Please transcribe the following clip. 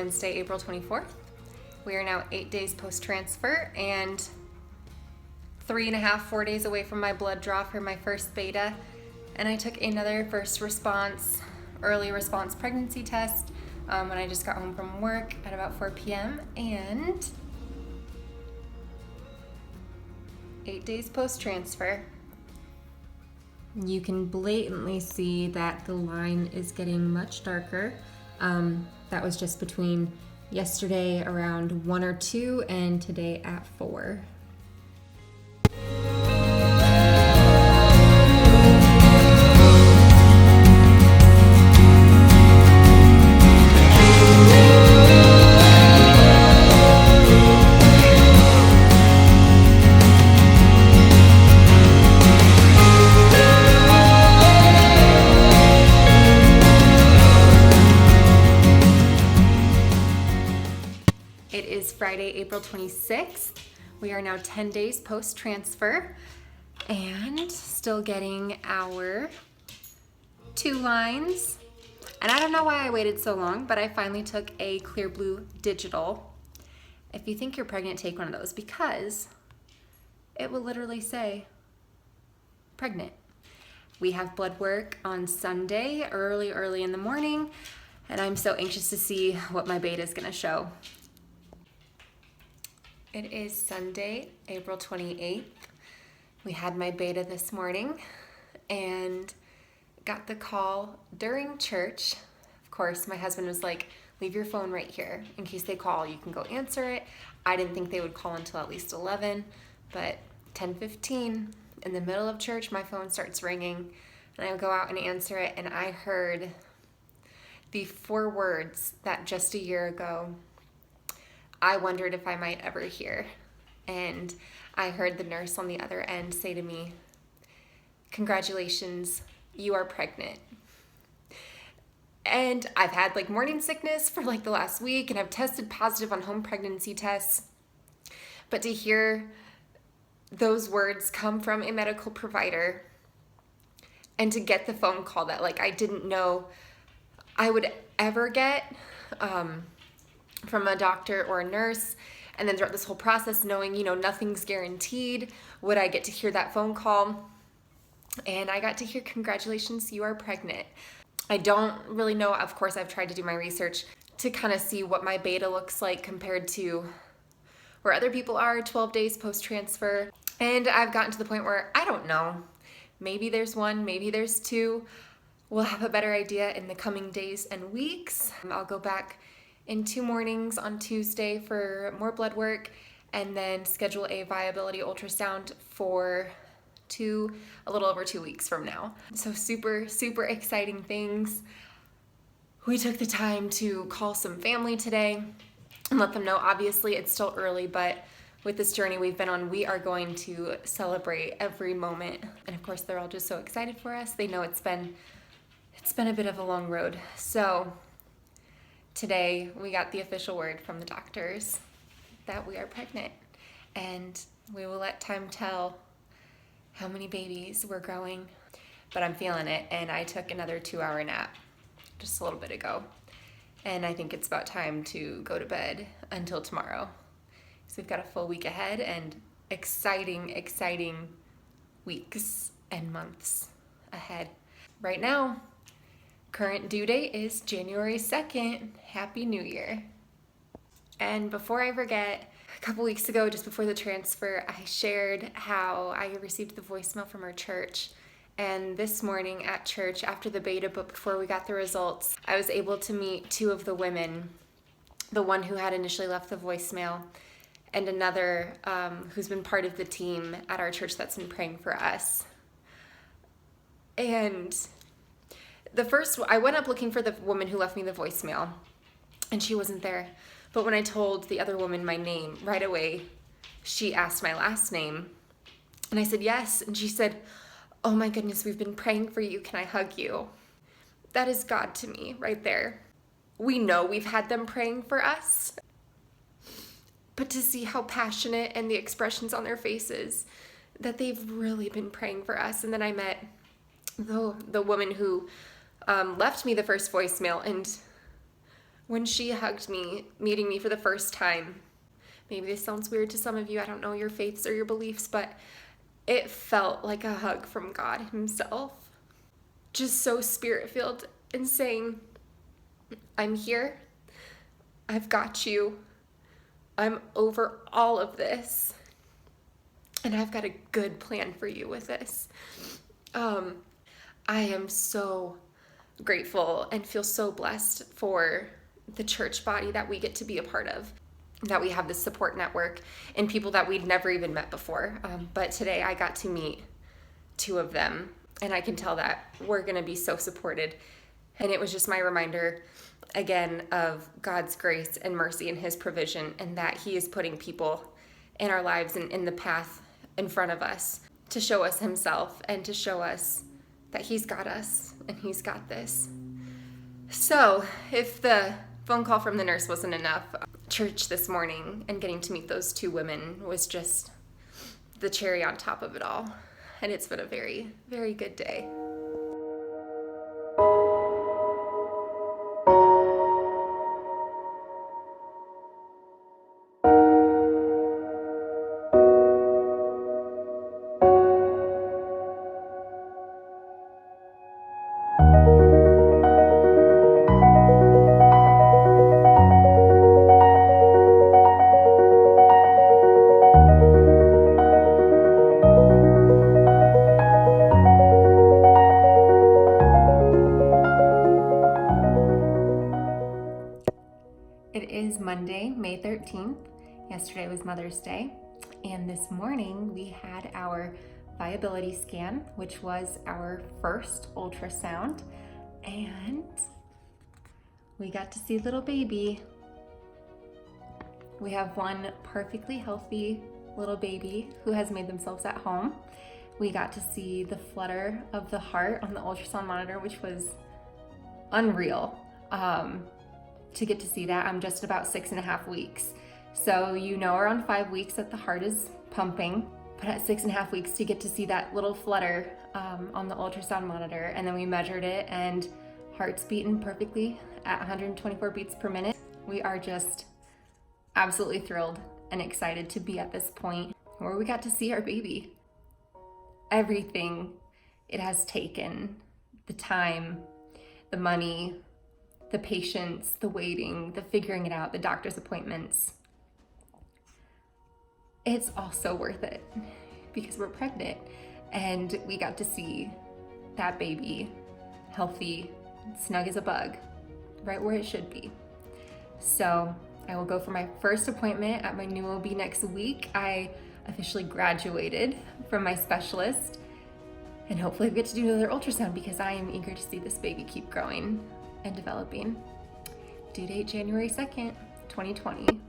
Wednesday, April 24th. We are now 8 days post-transfer and 3.5, 4 days away from my blood draw for my first beta. And I took another early response pregnancy test when I just got home from work at about 4 p.m. and 8 days post-transfer. You can blatantly see that the line is getting much darker. That was just between yesterday around 1 or 2 and today at 4. It is Friday, April 26th. We are now 10 days post-transfer and still getting our 2 lines. And I don't know why I waited so long, but I finally took a clear blue digital. If you think you're pregnant, take one of those because it will literally say pregnant. We have blood work on Sunday, early in the morning, and I'm so anxious to see what my beta is gonna show. It is Sunday, April 28th. We had my beta this morning and got the call during church. Of course, my husband was like, leave your phone right here. In case they call, you can go answer it. I didn't think they would call until at least 11, but 10:15 in the middle of church, my phone starts ringing and I go out and answer it and I heard the 4 words that just a year ago I wondered if I might ever hear. And I heard the nurse on the other end say to me, congratulations, you are pregnant. And I've had morning sickness for the last week and I've tested positive on home pregnancy tests. But to hear those words come from a medical provider and to get the phone call that I didn't know I would ever get, from a doctor or a nurse, and then throughout this whole process knowing nothing's guaranteed, would I get to hear that phone call? And I got to hear congratulations, you are pregnant. I don't really know. Of course, I've tried to do my research to kind of see what my beta looks like compared to where other people are 12 days post-transfer, and I've gotten to the point where I don't know. Maybe there's 1, maybe there's 2. We'll have a better idea in the coming days and weeks. I'll go back in 2 mornings on Tuesday for more blood work and then schedule a viability ultrasound for a little over 2 weeks from now. So super, super exciting things. We took the time to call some family today and let them know, obviously it's still early, but with this journey we've been on, we are going to celebrate every moment. And of course, they're all just so excited for us. They know it's been a bit of a long road. So today, we got the official word from the doctors that we are pregnant, and we will let time tell how many babies we're growing, but I'm feeling it, and I took another 2-hour nap just a little bit ago, and I think it's about time to go to bed until tomorrow. So we've got a full week ahead and exciting weeks and months ahead. Right now, current due date is January 2nd. Happy New Year. And before I forget, a couple weeks ago, just before the transfer, I shared how I received the voicemail from our church. And this morning at church, after the beta, but before we got the results, I was able to meet 2 of the women. The one who had initially left the voicemail and another who's been part of the team at our church that's been praying for us. And I went up looking for the woman who left me the voicemail, and she wasn't there. But when I told the other woman my name, right away, she asked my last name. And I said, yes. And she said, oh my goodness, we've been praying for you. Can I hug you? That is God to me right there. We know we've had them praying for us, but to see how passionate and the expressions on their faces, that they've really been praying for us. And then I met the woman who left me the first voicemail, and When she hugged me, meeting me for the first time, maybe this sounds weird to some of you, I don't know your faiths or your beliefs, but it felt like a hug from God himself. Just so spirit-filled and saying, I'm here, I've got you, I'm over all of this, and I've got a good plan for you with this. I am so grateful and feel so blessed for the church body that we get to be a part of, that we have this support network and people that we'd never even met before. But today I got to meet two of them, and I can tell that we're going to be so supported. And it was just my reminder again of God's grace and mercy and his provision, and that he is putting people in our lives and in the path in front of us to show us himself and to show us that he's got us and he's got this. So if the phone call from the nurse wasn't enough, church this morning and getting to meet those two women was just the cherry on top of it all. And it's been a very, very good day. It is Monday, May 13th. Yesterday was Mother's Day, and this morning we had our viability scan, which was our first ultrasound, and we got to see little baby. We have one perfectly healthy little baby who has made themselves at home. We got to see the flutter of the heart on the ultrasound monitor, which was unreal. To get to see that. I'm just about 6.5 weeks. So around 5 weeks that the heart is pumping, but at 6.5 weeks to get to see that little flutter on the ultrasound monitor, and then we measured it and heart's beating perfectly at 124 beats per minute. We are just absolutely thrilled and excited to be at this point where we got to see our baby. Everything it has taken, the time, the money, the patience, the waiting, the figuring it out, the doctor's appointments. It's all so worth it because we're pregnant and we got to see that baby healthy, snug as a bug, right where it should be. So I will go for my first appointment at my new OB next week. I officially graduated from my specialist, and hopefully we get to do another ultrasound because I am eager to see this baby keep growing and developing. Due date January 2nd, 2020.